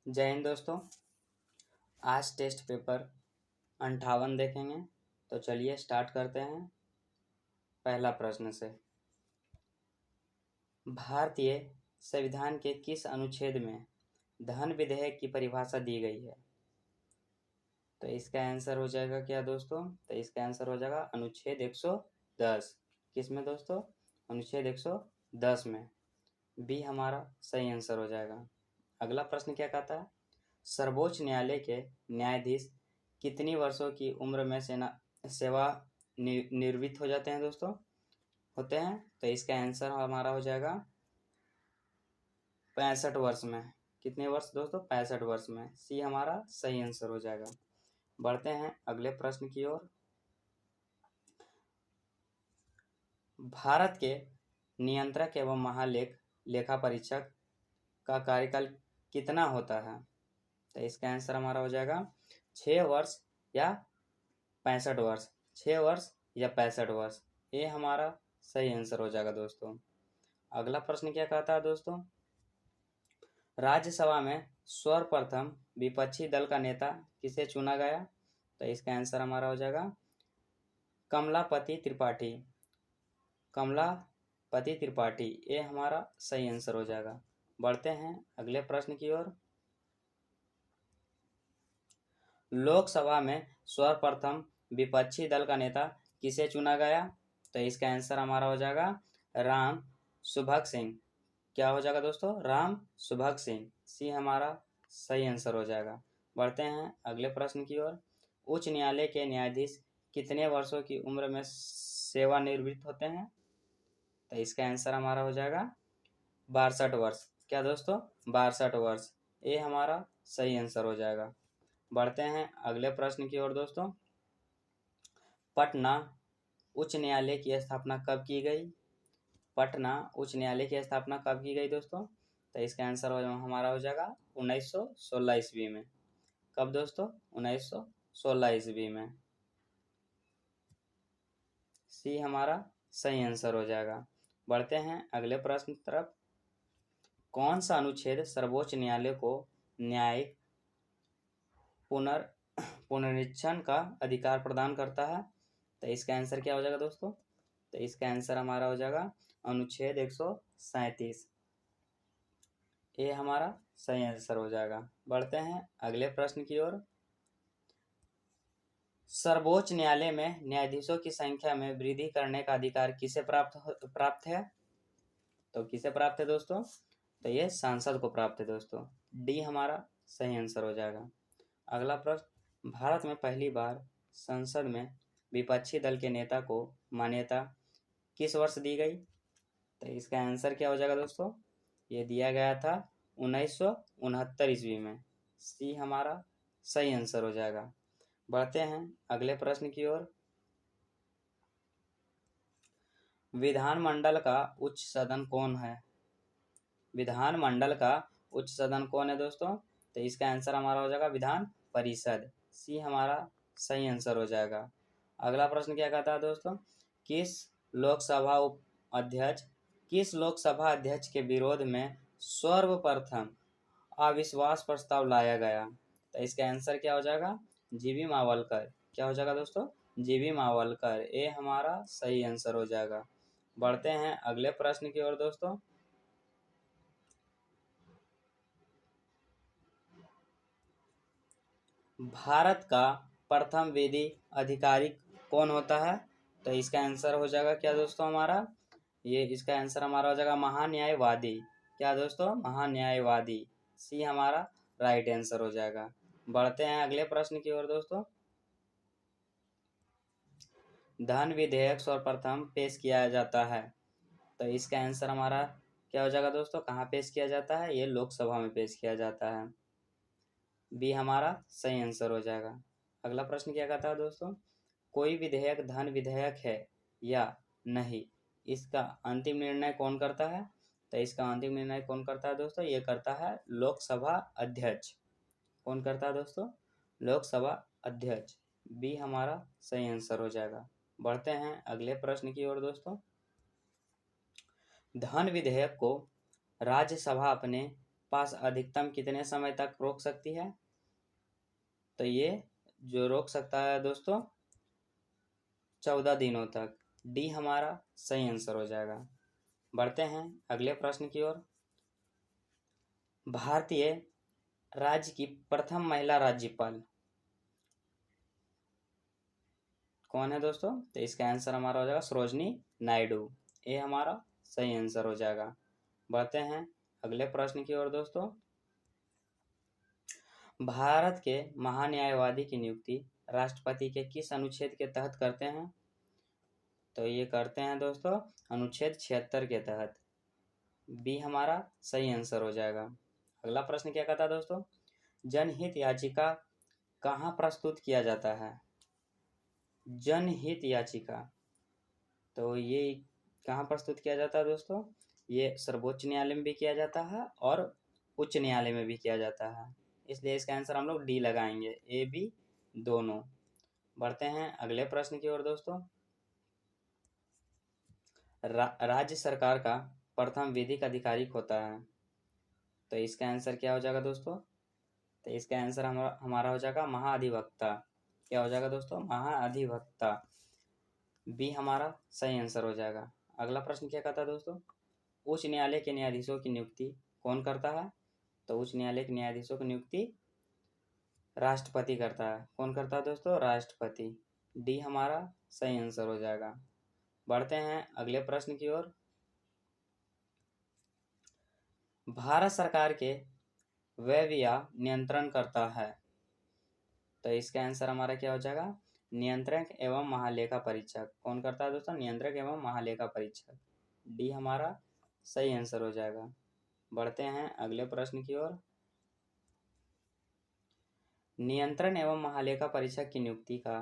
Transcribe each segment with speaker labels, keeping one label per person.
Speaker 1: जय हिंद दोस्तों। आज टेस्ट पेपर 58 देखेंगे। तो चलिए स्टार्ट करते हैं। पहला प्रश्न से, भारतीय संविधान के किस अनुच्छेद में धन विधेयक की परिभाषा दी गई है? तो इसका आंसर हो जाएगा क्या दोस्तों? तो इसका आंसर हो जाएगा अनुच्छेद 110। किस में दोस्तों? अनुच्छेद 110 में। बी हमारा सही आंसर हो जाएगा। अगला प्रश्न क्या कहता है? सर्वोच्च न्यायालय के न्यायाधीश कितनी वर्षों की उम्र में सेवा निवृत्त हो जाते हैं दोस्तों? होते हैं। तो इसका आंसर हमारा हो जाएगा 65 वर्ष में। कितने वर्ष दोस्तों? 65 वर्ष में। सी हमारा सही आंसर हो जाएगा। बढ़ते हैं अगले प्रश्न की ओर। भारत के नियंत्रक एवं लेखा परीक्षक का कार्यकाल कितना होता है? तो इसका आंसर हमारा हो जाएगा 6 वर्ष या 65 वर्ष। 6 वर्ष या 65 वर्ष, ये हमारा सही आंसर हो जाएगा दोस्तों। अगला प्रश्न क्या कहता है दोस्तों? राज्यसभा में सर्वप्रथम विपक्षी दल का नेता किसे चुना गया? तो इसका आंसर हमारा हो जाएगा कमलापति त्रिपाठी। कमलापति त्रिपाठी, ये हमारा सही आंसर हो जाएगा। बढ़ते हैं अगले प्रश्न की ओर। लोकसभा में सर्वप्रथम विपक्षी दल का नेता किसे चुना गया? तो इसका आंसर हमारा हो जाएगा राम सुभग सिंह। क्या हो जाएगा दोस्तों? राम सुभग सिंह। सी हमारा सही आंसर हो जाएगा। बढ़ते हैं अगले प्रश्न की ओर। उच्च न्यायालय के न्यायाधीश कितने वर्षों की उम्र में सेवानिवृत्त होते हैं? तो इसका आंसर हमारा हो जाएगा 62 वर्ष। क्या दोस्तों? 62 वर्ष, ये हमारा सही आंसर हो जाएगा। बढ़ते हैं अगले प्रश्न की ओर दोस्तों। पटना उच्च न्यायालय की स्थापना कब की गई? पटना उच्च न्यायालय की स्थापना कब की गई दोस्तों? तो इसका आंसर हमारा हो जाएगा 1916 ईस्वी में। कब दोस्तों? 1916 ईस्वी में। सी हमारा सही आंसर हो जाएगा। बढ़ते हैं अगले प्रश्न की तरफ। कौन सा अनुच्छेद सर्वोच्च न्यायालय को न्यायिक पुनरीक्षण का अधिकार प्रदान करता है? तो इसका आंसर क्या हो जाएगा दोस्तों? तो इसका आंसर हमारा हो जाएगा अनुच्छेद 137। ये हमारा सही आंसर हो जाएगा। बढ़ते हैं अगले प्रश्न की ओर। सर्वोच्च न्यायालय में न्यायाधीशों की संख्या में वृद्धि करने का अधिकार किसे प्राप्त है? तो किसे प्राप्त है दोस्तों? तो ये सांसद को प्राप्त है दोस्तों। डी हमारा सही आंसर हो जाएगा। अगला प्रश्न, भारत में पहली बार संसद में विपक्षी दल के नेता को मान्यता किस वर्ष दी गई? तो इसका आंसर क्या हो जाएगा दोस्तों? ये दिया गया था 1969 ईस्वी में। सी हमारा सही आंसर हो जाएगा। बढ़ते हैं अगले प्रश्न की ओर। विधानमंडल का उच्च सदन कौन है? विधानमंडल का उच्च सदन कौन है दोस्तों? तो इसका आंसर हमारा हो जाएगा विधान परिषद। सी हमारा सही आंसर हो जाएगा। अगला प्रश्न क्या कहता है दोस्तों? किस लोकसभा अध्यक्ष के विरोध में सर्वप्रथम अविश्वास प्रस्ताव लाया गया? तो इसका आंसर क्या हो जाएगा? जीवी मावलकर। क्या हो जाएगा दोस्तों? जीवी मावलकर, ये हमारा सही आंसर हो जाएगा। बढ़ते हैं अगले प्रश्न की ओर दोस्तों। भारत का प्रथम विधि अधिकारी कौन होता है? तो इसका आंसर हो जाएगा क्या दोस्तों हमारा? इसका आंसर हमारा हो जाएगा महान्यायवादी। क्या दोस्तों? महान्यायवादी। सी हमारा राइट आंसर हो जाएगा। बढ़ते हैं अगले प्रश्न की ओर दोस्तों। धन विधेयक सर्वप्रथम पेश किया जाता है, तो इसका आंसर हमारा क्या हो जाएगा दोस्तों? कहाँ पेश किया जाता है? ये लोकसभा में पेश किया जाता है। बी हमारा सही आंसर हो जाएगा। अगला प्रश्न क्या कहता है दोस्तों? कोई विधेयक धन विधेयक है या नहीं, इसका अंतिम निर्णय कौन करता है? तो इसका अंतिम निर्णय कौन करता है दोस्तों? ये करता है लोकसभा अध्यक्ष। कौन करता है दोस्तों? लोकसभा अध्यक्ष। बी हमारा सही आंसर हो जाएगा। बढ़ते हैं अगले प्रश्न की ओर दोस्तों। धन विधेयक को राज्यसभा अपने पास अधिकतम कितने समय तक रोक सकती है? तो ये जो रोक सकता है दोस्तों 14 दिनों तक। डी हमारा सही आंसर हो जाएगा। बढ़ते हैं अगले प्रश्न की ओर। भारतीय राज्य की प्रथम महिला राज्यपाल कौन है दोस्तों? तो इसका आंसर हमारा हो जाएगा सरोजनी नायडू। ये हमारा सही आंसर हो जाएगा। बढ़ते हैं अगले प्रश्न की ओर दोस्तों। भारत के महान्यायवादी की नियुक्ति राष्ट्रपति के किस अनुच्छेद के तहत करते हैं? तो ये करते हैं दोस्तों अनुच्छेद 76 के तहत। बी हमारा सही आंसर हो जाएगा। अगला प्रश्न क्या कहता है दोस्तों? जनहित याचिका कहाँ प्रस्तुत किया जाता है? जनहित याचिका तो ये कहाँ प्रस्तुत किया जाता है दोस्तों? ये सर्वोच्च न्यायालय में भी किया जाता है और उच्च न्यायालय में भी किया जाता है, इसलिए इसका आंसर हम लोग डी लगाएंगे, ए बी दोनों। बढ़ते हैं अगले प्रश्न की ओर दोस्तों। राज्य सरकार का प्रथम विधिक अधिकारी होता है, तो इसका आंसर क्या हो जाएगा दोस्तों? तो इसका आंसर हमारा हो जाएगा महाधिवक्ता। क्या हो जाएगा दोस्तों? महाधिवक्ता। बी हमारा सही आंसर हो जाएगा। अगला प्रश्न क्या कहता है दोस्तों? उच्च न्यायालय के न्यायाधीशों की नियुक्ति कौन करता है? तो उच्च न्यायालय के न्यायाधीशों की नियुक्ति राष्ट्रपति करता है। कौन करता है दोस्तों? राष्ट्रपति। डी हमारा सही आंसर हो जाएगा। बढ़ते हैं अगले प्रश्न की ओर। भारत सरकार के व्यय नियंत्रण करता है, तो इसका आंसर हमारा क्या हो जाएगा? नियंत्रक एवं महालेखा परीक्षक। कौन करता है दोस्तों? नियंत्रक एवं महालेखा परीक्षक। डी हमारा सही आंसर हो जाएगा। बढ़ते हैं अगले प्रश्न की ओर। नियंत्रण एवं महालेखा परीक्षक की नियुक्ति का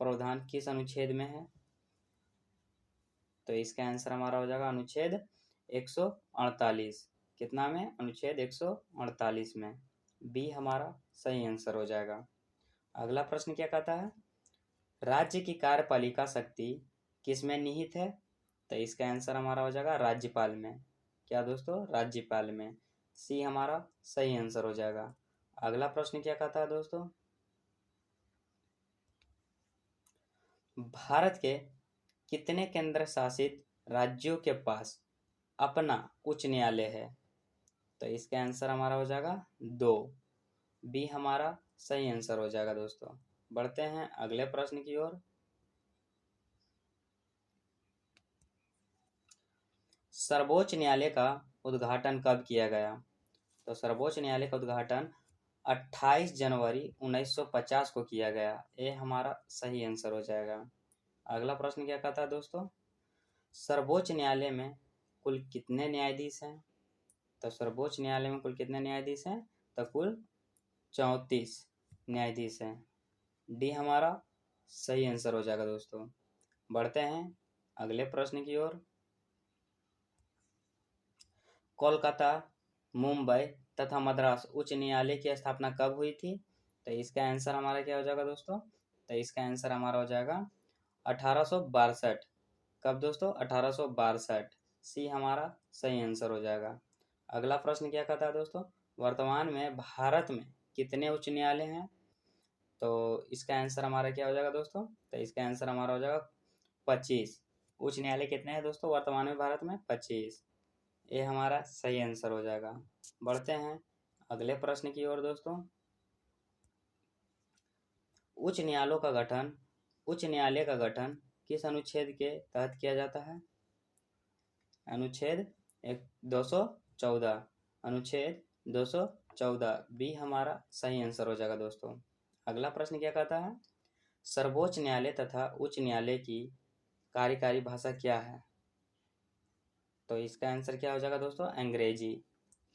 Speaker 1: प्रावधान किस अनुच्छेद में है? तो इसका आंसर हमारा हो जाएगा अनुच्छेद 148। कितना में? अनुच्छेद 148 में। बी हमारा सही आंसर हो जाएगा। अगला प्रश्न क्या कहता है? राज्य की कार्यपालिका शक्ति किसमें निहित है? तो इसका आंसर हमारा हो जाएगा राज्यपाल में। क्या दोस्तों? राज्यपाल में। सी हमारा सही आंसर हो जाएगा। अगला प्रश्न क्या कहता है दोस्तों? भारत के कितने केंद्र शासित राज्यों के पास अपना उच्च न्यायालय है? तो इसका आंसर हमारा हो जाएगा 2। बी हमारा सही आंसर हो जाएगा दोस्तों। बढ़ते हैं अगले प्रश्न की ओर। सर्वोच्च न्यायालय का उद्घाटन कब किया गया? तो सर्वोच्च न्यायालय का उद्घाटन 28 जनवरी 1950 को किया गया। ये हमारा सही आंसर हो जाएगा। अगला प्रश्न क्या कहता है दोस्तों? सर्वोच्च न्यायालय में कुल कितने न्यायाधीश हैं? तो सर्वोच्च न्यायालय में कुल कितने न्यायाधीश हैं? तो कुल 34 न्यायाधीश हैं। डी हमारा सही आंसर हो जाएगा दोस्तों। बढ़ते हैं अगले प्रश्न की ओर। कोलकाता, मुंबई तथा मद्रास उच्च न्यायालय की स्थापना कब हुई थी? तो इसका आंसर हमारा क्या हो जाएगा दोस्तों? तो इसका आंसर हमारा हो जाएगा 1862। कब दोस्तों? 1862। सी हमारा सही आंसर हो जाएगा। अगला प्रश्न क्या कहता है दोस्तों? वर्तमान में भारत में कितने उच्च न्यायालय हैं? तो इसका आंसर हमारा क्या हो जाएगा दोस्तों? तो इसका आंसर हमारा हो जाएगा 25। उच्च न्यायालय कितने हैं दोस्तों वर्तमान में भारत में? 25। ये हमारा सही आंसर हो जाएगा। बढ़ते हैं अगले प्रश्न की ओर दोस्तों। उच्च न्यायालय का गठन किस अनुच्छेद के तहत किया जाता है? अनुच्छेद 214। अनुच्छेद 214। बी हमारा सही आंसर हो जाएगा दोस्तों। अगला प्रश्न क्या कहता है? सर्वोच्च न्यायालय तथा उच्च न्यायालय की कार्यकारी भाषा क्या है? तो इसका आंसर क्या हो जाएगा दोस्तों? अंग्रेजी।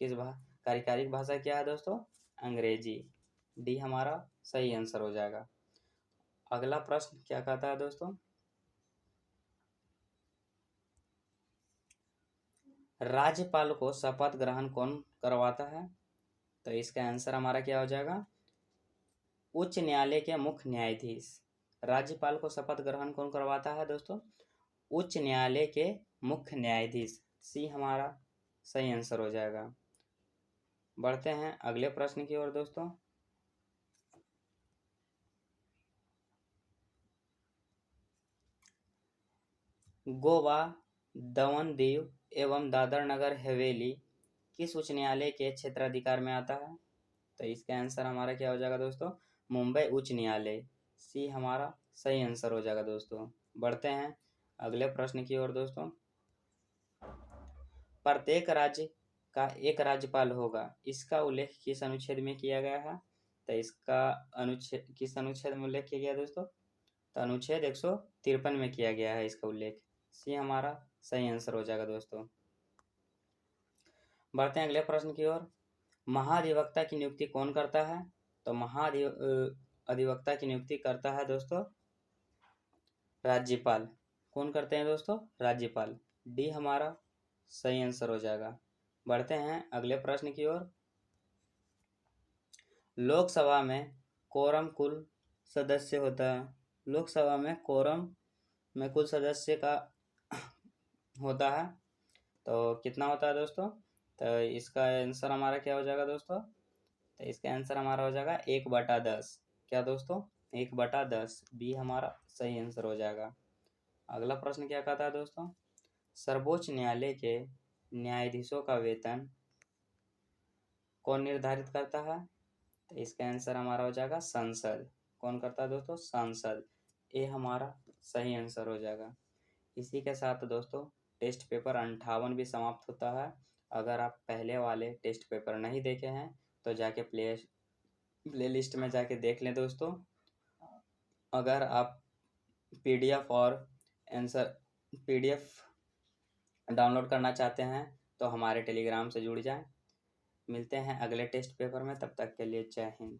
Speaker 1: कार्यकारी भाषा क्या है दोस्तों? अंग्रेजी। डी हमारा सही आंसर हो जाएगा। अगला प्रश्न क्या कहता है दोस्तों? राज्यपाल को शपथ ग्रहण कौन करवाता है? तो इसका आंसर हमारा क्या हो जाएगा? उच्च न्यायालय के मुख्य न्यायाधीश। राज्यपाल को शपथ ग्रहण कौन करवाता है दोस्तों? उच्च न्यायालय के मुख्य न्यायाधीश। सी हमारा सही आंसर हो जाएगा। बढ़ते हैं अगले प्रश्न की ओर दोस्तों। गोवा, दमन दीव एवं दादर नगर हवेली किस उच्च न्यायालय के क्षेत्राधिकार में आता है? तो इसका आंसर हमारा क्या हो जाएगा दोस्तों? मुंबई उच्च न्यायालय। सी हमारा सही आंसर हो जाएगा दोस्तों। बढ़ते हैं अगले प्रश्न की ओर दोस्तों। प्रत्येक राज्य का एक राज्यपाल होगा, इसका उल्लेख किस अनुच्छेद में किया गया है? तो इसका अनुच्छेद किस अनुच्छेद में उल्लेख किया गया दोस्तों? तो अनुच्छेद 153 में किया गया है इसका उल्लेख। सी हमारा सही आंसर हो जाएगा दोस्तों। बढ़ते हैं अगले प्रश्न की ओर। महाधिवक्ता की नियुक्ति कौन करता है? तो अधिवक्ता की नियुक्ति करता है दोस्तों राज्यपाल। कौन करते हैं दोस्तों? राज्यपाल। डी हमारा सही आंसर हो जाएगा। बढ़ते हैं अगले प्रश्न की ओर। लोकसभा में कोरम कुल सदस्य होता है। लोकसभा में कोरम में कुल सदस्य का होता है तो कितना होता है दोस्तों? तो इसका आंसर हमारा क्या हो जाएगा दोस्तों? तो इसका आंसर हमारा हो जाएगा 1/10। क्या दोस्तों? 1/10। बी हमारा सही आंसर हो जाएगा। अगला प्रश्न क्या कहता है दोस्तों? सर्वोच्च न्यायालय के न्यायाधीशों का वेतन कौन निर्धारित करता है? तो इसका आंसर हमारा हो जाएगा संसद। कौन करता है दोस्तों? संसद। ए हमारा सही आंसर हो जाएगा। इसी के साथ दोस्तों टेस्ट पेपर 58 भी समाप्त होता है। अगर आप पहले वाले टेस्ट पेपर नहीं देखे हैं तो जाके प्ले लिस्ट में जाके देख लें दोस्तों। अगर आप पीडीएफ और आंसर पीडीएफ डाउनलोड करना चाहते हैं तो हमारे टेलीग्राम से जुड़ जाएं। मिलते हैं अगले टेस्ट पेपर में, तब तक के लिए जय हिंद।